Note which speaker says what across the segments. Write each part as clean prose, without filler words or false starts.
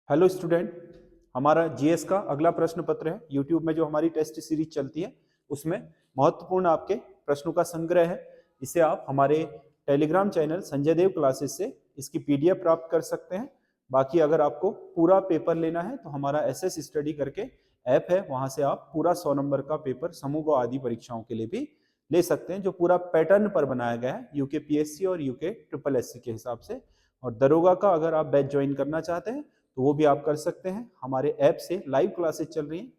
Speaker 1: Hello student. हमारा GS का अगला प्रश्न पत्र है। यूट्यूब में जो हमारी टेस्ट सीरीज चलती है उसमें महत्वपूर्ण आपके प्रश्नों का संग्रह है। इसे आप हमारे टेलीग्राम चैनल संजय देव क्लासेस से इसकी पीडीएफ प्राप्त कर सकते हैं। बाकी अगर आपको पूरा पेपर लेना है तो हमारा एसएस स्टडी करके ऐप है, वहां से आप पूरा 100 नंबर का पेपर समूह व आदि परीक्षाओं के लिए भी ले सकते हैं, जो पूरा पैटर्न पर बनाया गया है यूके पीएससी और यूके ट्रिपल एससी के हिसाब से। और दरोगा का अगर आप बैच ज्वाइन करना चाहते हैं तो वो भी आप कर सकते हैं। हमारे ऐप से लाइव क्लासेस चल रही हैं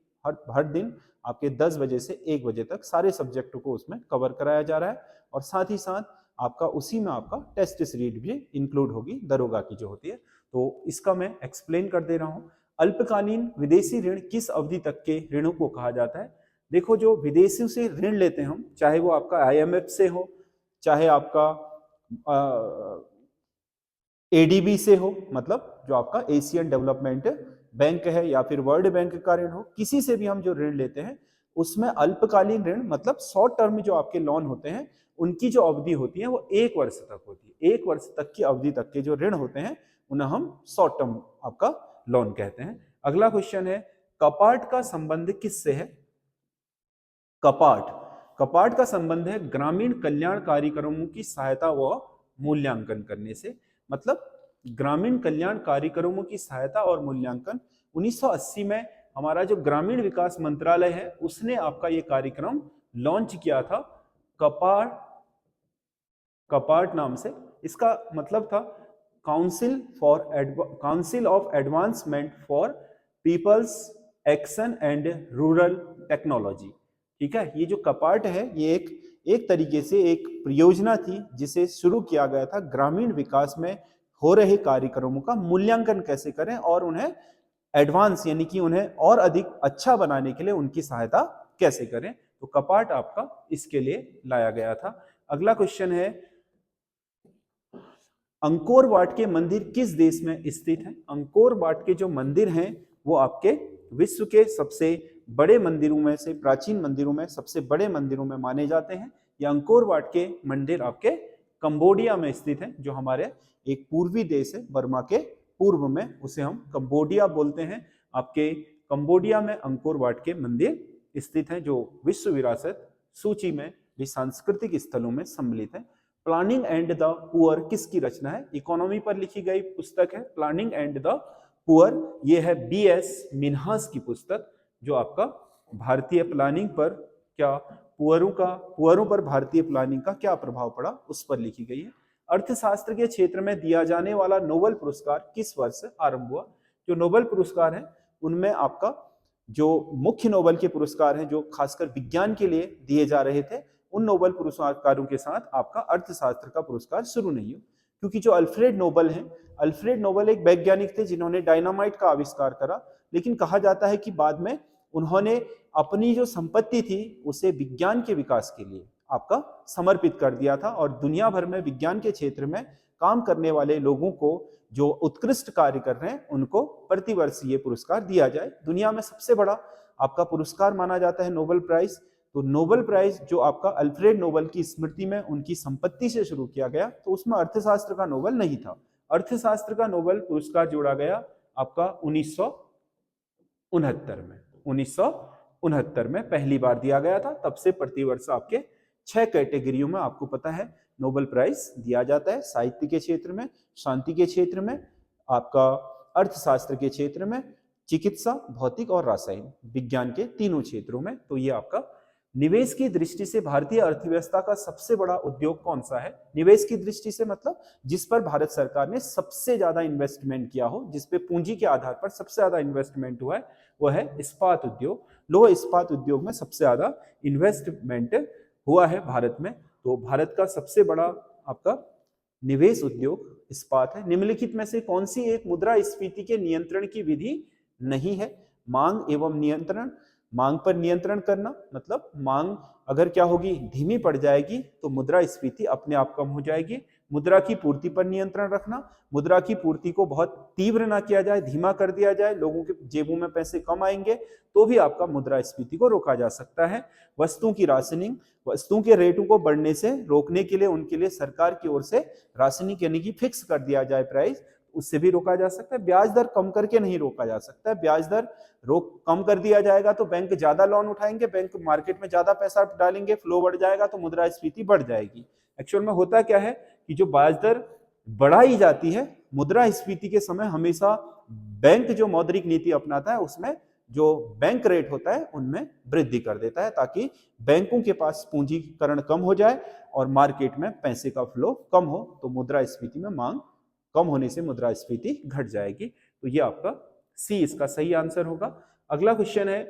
Speaker 1: हर दिन आपके 10 बजे से 1 बजे तक सारे सब्जेक्टों को उसमें कवर कराया जा रहा है। और साथ ही साथ आपका उसी में आपका टेस्ट सीरीज भी इंक्लूड होगी दरोगा की जो होती है। तो इसका मैं एक्सप्लेन कर दे रहा हूँ। अल्पकालीन विदेशी ऋण किस अवधि तक के ऋणों को कहा जाता है? देखो, जो विदेशियों से ऋण लेते हैं हम, चाहे वो आपका आईएमएफ से हो, चाहे आपका एडीबी से हो, मतलब जो आपका एशियन डेवलपमेंट बैंक है, या फिर वर्ल्ड बैंक का ऋण हो, किसी से भी हम जो ऋण लेते हैं उसमें अल्पकालीन ऋण मतलब शॉर्ट टर्म जो आपके लोन होते हैं उनकी जो अवधि होती है वो 1 वर्ष तक होती है। 1 वर्ष तक की अवधि तक के जो ऋण होते हैं उन्हें हम शॉर्ट टर्म आपका लोन कहते हैं। अगला क्वेश्चन है, कपाट का संबंध किससे है? कपाट कपाट का संबंध है ग्रामीण कल्याण कार्यक्रमों की सहायता व मूल्यांकन करने से। मतलब ग्रामीण कल्याण कार्यक्रमों की सहायता और मूल्यांकन 1980 में हमारा जो ग्रामीण विकास मंत्रालय है उसने आपका ये कार्यक्रम लॉन्च किया था कपाट कपाट नाम से। इसका मतलब था council of advancement for people's action and rural technology. ठीक है, ये जो कपाट है ये एक तरीके से एक परियोजना थी जिसे शुरू किया गया था ग्रामीण विकास में हो रहे कार्यक्रमों का मूल्यांकन कैसे करें और उन्हें एडवांस यानी कि उन्हें और अधिक अच्छा बनाने के लिए उनकी सहायता कैसे करें। तो कपाट आपका इसके लिए लाया गया था। अगला क्वेश्चन है, अंकोर वाट के मंदिर किस देश में स्थित है? अंकोर वाट के जो मंदिर हैं वो आपके विश्व के सबसे बड़े मंदिरों में से, प्राचीन मंदिरों में सबसे बड़े मंदिरों में माने जाते हैं। ये अंकोर वाट के मंदिर आपके कंबोडिया में स्थित है, जो हमारे एक पूर्वी देश है बर्मा के पूर्व में, उसे हम कंबोडिया बोलते हैं। आपके कंबोडिया में अंकोर वाट के मंदिर स्थित हैं जो विश्व विरासत सूची में भी सांस्कृतिक स्थलों में सम्मिलित है। प्लानिंग एंड द पुअर किसकी रचना है? इकोनॉमी पर लिखी गई पुस्तक है प्लानिंग एंड द पुअर। ये है बीएस मिन्हास की पुस्तक, जो आपका भारतीय प्लानिंग पर क्या पुअरों पर भारतीय प्लानिंग का क्या प्रभाव पड़ा उस पर लिखी गई है। अर्थशास्त्र के क्षेत्र में दिया जाने वाला नोबेल पुरस्कार किस वर्ष आरंभ हुआ? जो नोबेल पुरस्कार है उनमें आपका जो मुख्य नोबेल के पुरस्कार हैं जो खासकर विज्ञान के लिए दिए जा रहे थे, उन नोबेल पुरस्कारों के साथ आपका अर्थशास्त्र का पुरस्कार शुरू नहीं हो, क्योंकि जो अल्फ्रेड नोबेल हैं, अल्फ्रेड नोबेल एक वैज्ञानिक थे जिन्होंने डायनामाइट का आविष्कार करा। लेकिन कहा जाता है कि बाद में उन्होंने अपनी जो संपत्ति थी उसे विज्ञान के विकास के लिए आपका समर्पित कर दिया था, और दुनिया भर में विज्ञान के क्षेत्र में काम करने वाले लोगों को जो उत्कृष्ट कार्य कर रहे हैं उनको प्रतिवर्ष ये पुरस्कार दिया जाए। दुनिया में सबसे बड़ा आपका पुरस्कार माना जाता है नोबेल प्राइज। तो नोबेल प्राइज जो आपका अल्फ्रेड नोबेल की स्मृति में उनकी संपत्ति से शुरू किया गया, तो उसमें अर्थशास्त्र का नोबेल नहीं था। अर्थशास्त्र का नोबेल पुरस्कार जोड़ा गया आपका 1969 में पहली बार दिया गया था। तब से प्रतिवर्ष आपके 6 कैटेगरियों में आपको पता है नोबेल प्राइज दिया जाता है। साहित्य के क्षेत्र में, शांति के क्षेत्र में, आपका अर्थशास्त्र के क्षेत्र में, चिकित्सा, भौतिक और रासायनिक विज्ञान के तीनों क्षेत्रों में। तो ये आपका निवेश की दृष्टि से भारतीय अर्थव्यवस्था का सबसे बड़ा उद्योग कौन सा है? निवेश की दृष्टि से मतलब जिस पर भारत सरकार ने सबसे ज्यादा इन्वेस्टमेंट किया हो, जिस पे पूंजी के आधार पर सबसे ज्यादा इन्वेस्टमेंट हुआ है, वह है इस्पात उद्योग। लोह इस्पात उद्योग में सबसे ज्यादा इन्वेस्टमेंट हुआ है भारत में। तो भारत का सबसे बड़ा आपका निवेश उद्योग इस्पात है। निम्नलिखित में से कौन सी एक मुद्रास्फीति के नियंत्रण की विधि नहीं है? मांग एवं नियंत्रण। मांग पर नियंत्रण करना मतलब मांग अगर क्या होगी, धीमी पड़ जाएगी तो मुद्रास्फीति अपने आप कम हो जाएगी। मुद्रा की पूर्ति पर नियंत्रण रखना, मुद्रा की पूर्ति को बहुत तीव्र ना किया जाए, धीमा कर दिया जाए, लोगों के जेबों में पैसे कम आएंगे तो भी आपका मुद्रास्फीति को रोका जा सकता है। वस्तुओं की राशनिंग, वस्तुओं के रेटों को बढ़ने से रोकने के लिए उनके लिए सरकार की ओर से राशनिंग यानी कि फिक्स कर दिया जाए प्राइस, उससे भी रोका जा सकता है। ब्याज दर कम करके नहीं रोका जा सकता है। ब्याज दर कम कर दिया जाएगा तो बैंक ज्यादा लोन उठाएंगे, बैंक मार्केट में ज्यादा पैसा डालेंगे, फ्लो बढ़ जाएगा तो मुद्रास्फीति बढ़ जाएगी। एक्चुअल में होता क्या है कि जो ब्याज दर बढ़ाई जाती है मुद्रास्फीति के समय, हमेशा बैंक जो मौद्रिक नीति अपनाता है उसमें जो बैंक रेट होता है उनमें वृद्धि कर देता है, ताकि बैंकों के पास पूंजीकरण कम हो जाए और मार्केट में पैसे का फ्लो कम हो, तो मुद्रास्फीति में मांग कम होने से मुद्रास्फीति घट जाएगी। तो ये आपका सी इसका सही आंसर होगा। अगला क्वेश्चन है,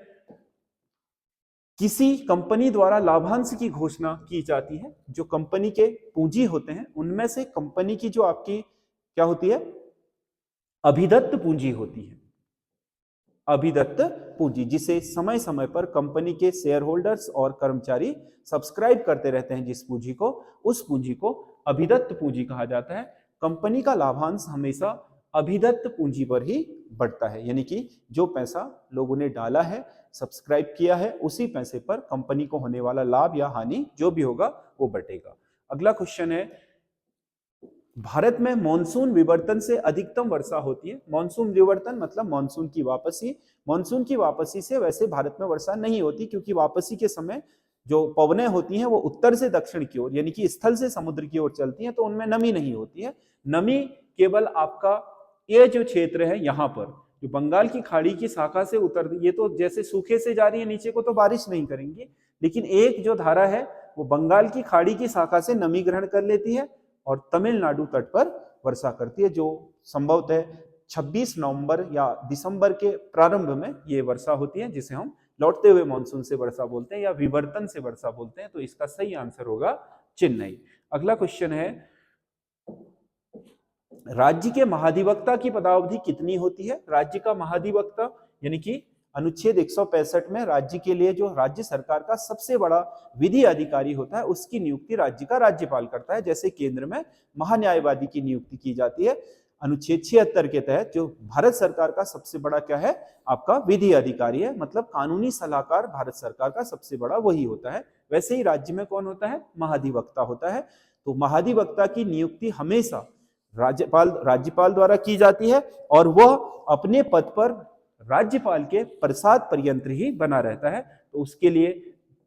Speaker 1: किसी कंपनी द्वारा लाभांश की घोषणा की जाती है। जो कंपनी के पूंजी होते हैं उनमें से कंपनी की जो आपकी क्या होती है, अभिदत्त पूंजी होती है। अभिदत्त पूंजी, जिसे समय समय पर कंपनी के शेयर होल्डर्स और कर्मचारी सब्सक्राइब करते रहते हैं जिस पूंजी को, उस पूंजी को अभिदत्त पूंजी कहा जाता है। कंपनी का लाभांश हमेशा अभिदत्त पूंजी पर ही बढ़ता है, यानी कि जो पैसा लोगों ने डाला है, सब्सक्राइब किया है, उसी पैसे पर कंपनी को होने वाला लाभ या हानि जो भी होगा वो बढ़ेगा। अगला क्वेश्चन है, भारत में मॉनसून विवर्तन से अधिकतम वर्षा होती है। मॉनसून विवर्तन मतलब मॉनसून की वापसी। मॉनसून की वापसी से वैसे भारत में वर्षा नहीं होती, क्योंकि वापसी के समय जो पवनें होती हैं वो उत्तर से दक्षिण की ओर, यानी कि स्थल से समुद्र की ओर चलती हैं, तो उनमें नमी नहीं होती है। नमी केवल आपका ये जो क्षेत्र है यहाँ पर, जो बंगाल की खाड़ी की शाखा से उतर, ये तो जैसे सूखे से जा रही है नीचे को तो बारिश नहीं करेंगी, लेकिन एक जो धारा है वो बंगाल की खाड़ी की शाखा से नमी ग्रहण कर लेती है और तमिलनाडु तट पर वर्षा करती है, जो संभवतः 26 नवंबर या दिसंबर के प्रारंभ में ये वर्षा होती है, जिसे हम लौटते हुए मानसून से वर्षा बोलते हैं या विवर्तन से वर्षा बोलते हैं। तो इसका सही आंसर होगा चेन्नई। अगला क्वेश्चन है, राज्य के महाधिवक्ता की पदावधि कितनी होती है। राज्य का महाधिवक्ता यानी कि अनुच्छेद 165 में राज्य के लिए जो राज्य सरकार का सबसे बड़ा विधि अधिकारी होता है, उसकी नियुक्ति राज्य का राज्यपाल करता है। जैसे केंद्र में महान्यायवादी की नियुक्ति की जाती है अनुच्छेद 76 के तहत, जो भारत सरकार का सबसे बड़ा क्या है, आपका विधि अधिकारी है, मतलब कानूनी सलाहकार भारत सरकार का सबसे बड़ा वही होता है। वैसे ही राज्य में कौन होता है, महाधिवक्ता होता है। तो महाधिवक्ता की नियुक्ति हमेशा राज्यपाल द्वारा की जाती है और वह अपने पद पर राज्यपाल के प्रसाद पर्यंत ही बना रहता है। तो उसके लिए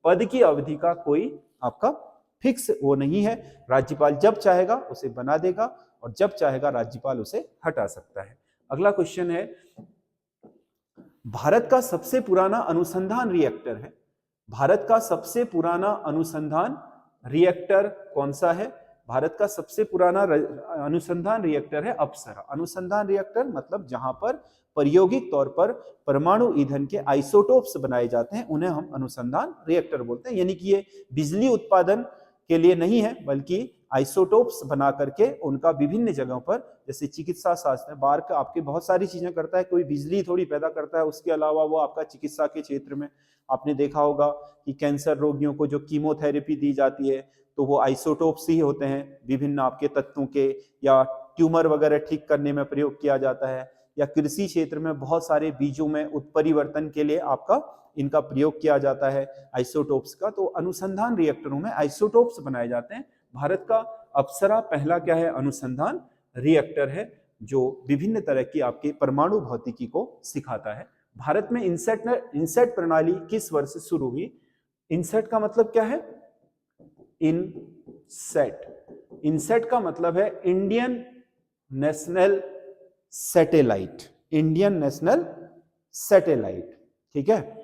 Speaker 1: पद की अवधि का कोई आपका फिक्स वो नहीं है, राज्यपाल जब चाहेगा उसे बना देगा और जब चाहेगा राज्यपाल उसे हटा सकता है। अगला क्वेश्चन है, भारत का सबसे पुराना अनुसंधान रिएक्टर है। भारत का सबसे पुराना अनुसंधान रिएक्टर कौन सा है। भारत का सबसे पुराना अनुसंधान रिएक्टर है अप्सरा। अनुसंधान रिएक्टर मतलब जहां पर प्रायोगिक तौर पर परमाणु ईंधन के आइसोटोप्स बनाए जाते हैं, उन्हें हम अनुसंधान रिएक्टर बोलते हैं। यानी कि ये बिजली उत्पादन के लिए नहीं है, बल्कि आइसोटोप्स बना करके उनका विभिन्न जगहों पर, जैसे चिकित्सा शास्त्र में बार्क आपकी बहुत सारी चीजें करता है, कोई बिजली थोड़ी पैदा करता है, उसके अलावा वो आपका चिकित्सा के क्षेत्र में आपने देखा होगा कि कैंसर रोगियों को जो कीमोथेरेपी दी जाती है तो वो आइसोटोप्स ही होते हैं, विभिन्न आपके तत्वों के, या ट्यूमर वगैरह ठीक करने में प्रयोग किया जाता है, या कृषि क्षेत्र में बहुत सारे बीजों में उत्परिवर्तन के लिए आपका इनका प्रयोग किया जाता है आइसोटोप्स का। तो अनुसंधान रिएक्टरों में आइसोटोप्स बनाए जाते हैं। भारत का अप्सरा पहला क्या है, अनुसंधान रिएक्टर है, जो विभिन्न तरह की आपके परमाणु भौतिकी को सिखाता है। भारत में इनसेट प्रणाली किस वर्ष से शुरू हुई। इनसेट का मतलब क्या है, इनसेट का मतलब है Indian national satellite, Indian national satellite, ठीक है।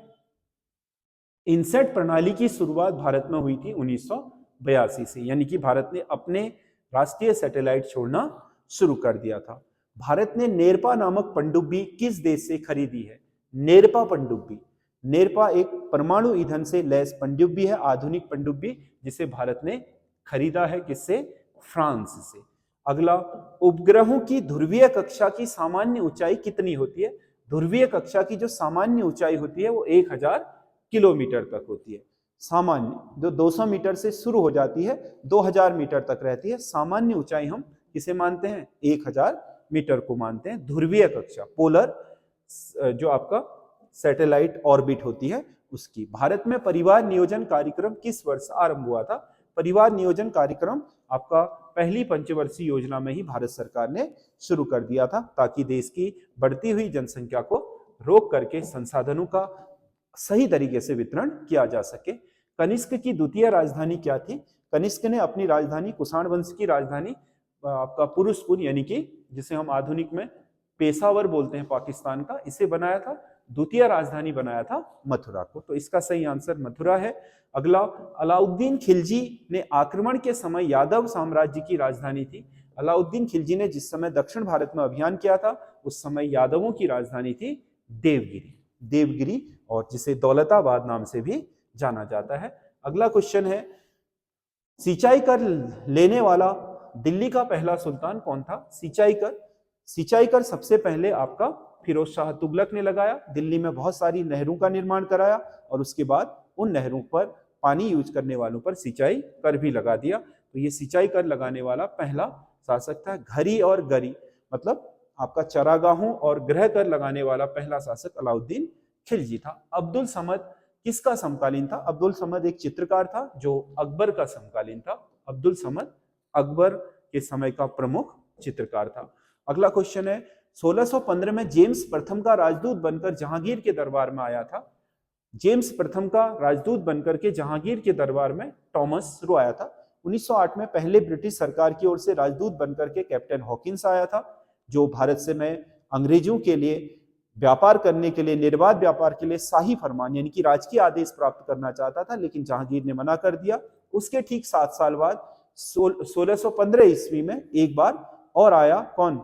Speaker 1: इनसेट प्रणाली की शुरुआत भारत में हुई थी 1982 से, यानी कि भारत ने अपने राष्ट्रीय सैटेलाइट छोड़ना शुरू कर दिया था। भारत ने नेरपा नामक पनडुब्बी किस देश से खरीदी है। नेरपा पनडुब्बी, नेरपा एक परमाणु ईंधन से लैस पनडुब्बी है, आधुनिक पनडुब्बी, जिसे भारत ने खरीदा है किससे, फ्रांस से। अगला, उपग्रहों की ध्रुवीय कक्षा की सामान्य ऊंचाई कितनी होती है। ध्रुवीय कक्षा की जो सामान्य ऊंचाई होती है वो 1000 किलोमीटर तक होती है। सामान्य जो 200 मीटर से शुरू हो जाती है 2000 मीटर तक रहती है। सामान्य ऊंचाई हम किसे मानते हैं, 1000 मीटर को मानते हैं। ध्रुवीय कक्षा, पोलर जो आपका सैटेलाइट ऑर्बिट होती है उसकी। भारत में परिवार नियोजन कार्यक्रम किस वर्ष आरंभ हुआ था। परिवार नियोजन कार्यक्रम आपका पहली पंचवर्षीय योजना में ही भारत सरकार ने शुरू कर दिया था, ताकि देश की बढ़ती हुई जनसंख्या को रोक करके संसाधनों का सही तरीके से वितरण किया जा सके। कनिष्क की द्वितीय राजधानी क्या थी? कनिष्क ने अपनी राजधानी, कुषाण वंश की राजधानी आपका पुरुषपुर, यानी कि जिसे हम आधुनिक में पेशावर बोलते हैं पाकिस्तान का, इसे बनाया था। द्वितीय राजधानी बनाया था मथुरा को। तो इसका सही आंसर मथुरा है। अगला, अलाउद्दीन खिलजी ने आक्रमण के समय यादव साम्राज्य की राजधानी थी। अलाउद्दीन खिलजी ने जिस समय दक्षिण भारत में अभियान किया था, उस समय यादवों की राजधानी थी देवगिरी, देवगिरी, और जिसे दौलताबाद नाम से भी जाना जाता है। अगला क्वेश्चन है, सिंचाई कर लेने वाला दिल्ली का पहला सुल्तान कौन था? सिंचाई कर सबसे पहले आपका फिरोज शाह तुगलक ने लगाया। दिल्ली में बहुत सारी नहरों का निर्माण कराया और उसके बाद उन नहरों पर पानी यूज करने वालों पर सिंचाई कर भी लगा दिया। तो ये सिंचाई कर लगाने वाला पहला शासक था। घरी और गरी मतलब आपका चरागाहों और गृह कर लगाने वाला पहला शासक अलाउद्दीन खिलजी था। अब्दुल समद किसका समकालीन था? अब्दुल समद एक चित्रकार था जो अकबर का समकालीन था। अब्दुल समद अकबर के समय का प्रमुख चित्रकार था। अगला क्वेश्चन है, 1615 में जेम्स प्रथम का राजदूत बनकर जहांगीर के दरबार में आया था। जेम्स प्रथम का राजदूत बनकर के जहांगीर के दरबार में थॉमस रो आया था। 1908 में पहले ब्रिटिश सरकार की ओर से राजदूत बनकर के कैप्टन हॉकिंस आया था, जो भारत से में अंग्रेजों के लिए व्यापार करने के लिए, निर्बाध व्यापार के लिए शाही फरमान यानी कि राजकीय आदेश प्राप्त करना चाहता था, लेकिन जहांगीर ने मना कर दिया। उसके ठीक 7 साल बाद 1615 ईस्वी में एक बार और आया, कौन?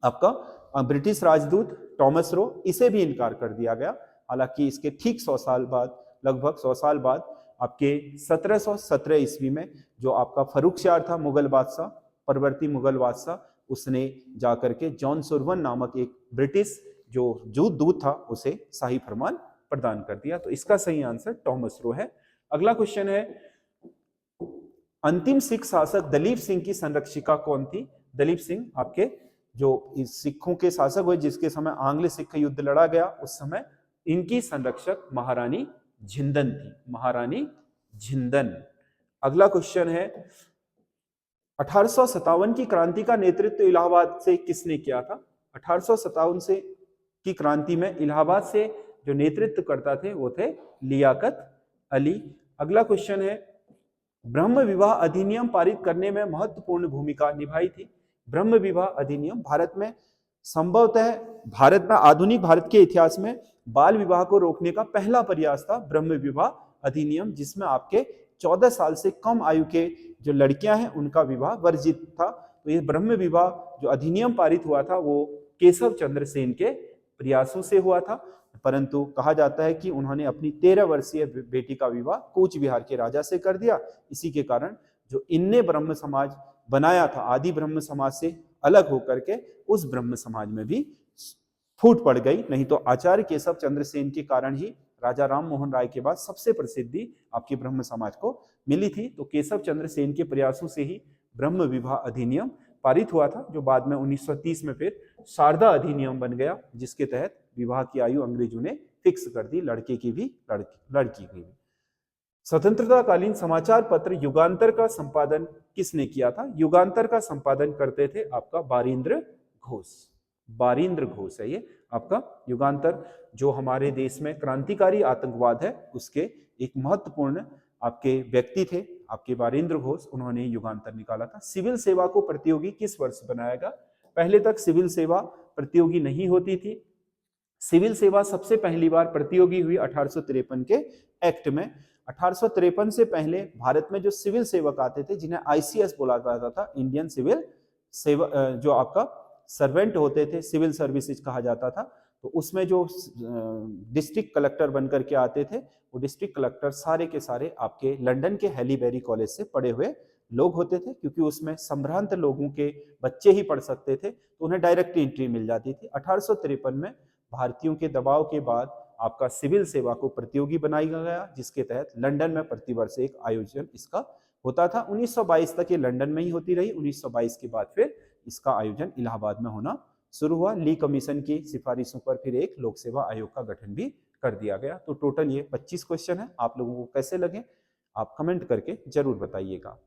Speaker 1: आपका ब्रिटिश राजदूत थॉमस रो, इसे भी इनकार कर दिया गया। हालांकि इसके ठीक 100 साल बाद, लगभग 100 साल बाद, आपके 1717 ईस्वी में जो आपका फर्रुखशाह था मुगल बादशाह, परवर्ती मुगल बादशाह, उसने जाकर के जॉन सुरवन नामक एक ब्रिटिश जो जूत दूत था उसे शाही फरमान प्रदान कर दिया। तो इसका सही आंसर थॉमस रो है। अगला क्वेश्चन है, अंतिम सिख शासक दलीप सिंह की संरक्षिका कौन थी? दलीप सिंह आपके जो सिखों के शासक हुए, जिसके समय आंग्ल सिख युद्ध लड़ा गया, उस समय इनकी संरक्षक महारानी झिंदन थी, महारानी झिंदन। अगला क्वेश्चन है, 1857 की क्रांति का नेतृत्व इलाहाबाद से किसने किया था? 1857 से की क्रांति में इलाहाबाद से जो नेतृत्व करता थे वो थे लियाकत अली। अगला क्वेश्चन है, ब्रह्म विवाह अधिनियम पारित करने में महत्वपूर्ण भूमिका निभाई थी। ब्रह्म विवाह अधिनियम भारत में संभवतः भारत में आधुनिक भारत के इतिहास में बाल विवाह को रोकने का पहला प्रयास था ब्रह्म विवाह अधिनियम, जिसमें आपके 14 साल से कम आयु के जो लड़कियां हैं उनका विवाह वर्जित था। तो ये ब्रह्म विवाह जो अधिनियम पारित हुआ था वो केशव चंद्र सेन के प्रयासों से हुआ था, परंतु कहा जाता है कि उन्होंने अपनी 13 वर्षीय बेटी का विवाह कूच बिहार के राजा से कर दिया। इसी के कारण जो इनने ब्रह्म समाज बनाया था, आदि ब्रह्म समाज से अलग होकर के उस ब्रह्म समाज में भी फूट पड़ गई। नहीं तो आचार्य केशव चंद्र सेन के कारण ही राजा राम मोहन राय के बाद सबसे प्रसिद्धि आपके ब्रह्म समाज को मिली थी। तो केशव चंद्र सेन के प्रयासों से ही ब्रह्म विवाह अधिनियम पारित हुआ था, जो बाद में 1930 में फिर शारदा अधिनियम बन गया, जिसके तहत विवाह की आयु अंग्रेजों ने फिक्स कर दी, लड़के की भी लड़की की भी। स्वतंत्रताकालीन समाचार पत्र युगांतर का संपादन किसने किया था? युगांतर का संपादन करते थे आपका बारिंद्र घोष। बारिंद्र घोष है ये आपका युगांतर, जो हमारे देश में क्रांतिकारी आतंकवाद है उसके एक महत्वपूर्ण आपके व्यक्ति थे आपके बारिंद्र घोष, उन्होंने युगांतर निकाला था। सिविल सेवा को प्रतियोगी किस वर्ष बनाया गया? पहले तक सिविल सेवा प्रतियोगी नहीं होती थी। सिविल सेवा सबसे पहली बार प्रतियोगी हुई 1853 के एक्ट में। 1853 से पहले भारत में जो सिविल सेवक आते थे, जिन्हें आईसीएस बोला जाता था, इंडियन सिविल सेवा, जो आपका सर्वेंट होते थे, सिविल सर्विसेज कहा जाता था, तो उसमें जो डिस्ट्रिक्ट कलेक्टर बनकर के आते थे, वो डिस्ट्रिक्ट कलेक्टर सारे के सारे आपके लंदन के हैलीबेरी कॉलेज से पढ़े हुए लोग होते थे, क्योंकि उसमें संभ्रांत लोगों के बच्चे ही पढ़ सकते थे, तो उन्हें डायरेक्ट एंट्री मिल जाती थी। 1853 में भारतीयों के दबाव के बाद आपका सिविल सेवा को प्रतियोगी बनाया गया, जिसके तहत लंदन में प्रतिवर्ष एक आयोजन इसका होता था। 1922 तक ये लंदन में ही होती रही। 1922 के बाद फिर इसका आयोजन इलाहाबाद में होना शुरू हुआ। ली कमीशन की सिफारिशों पर फिर एक लोक सेवा आयोग का गठन भी कर दिया गया। तो टोटल ये 25 क्वेश्चन है। आप लोगों को कैसे लगे आप कमेंट करके जरूर बताइएगा।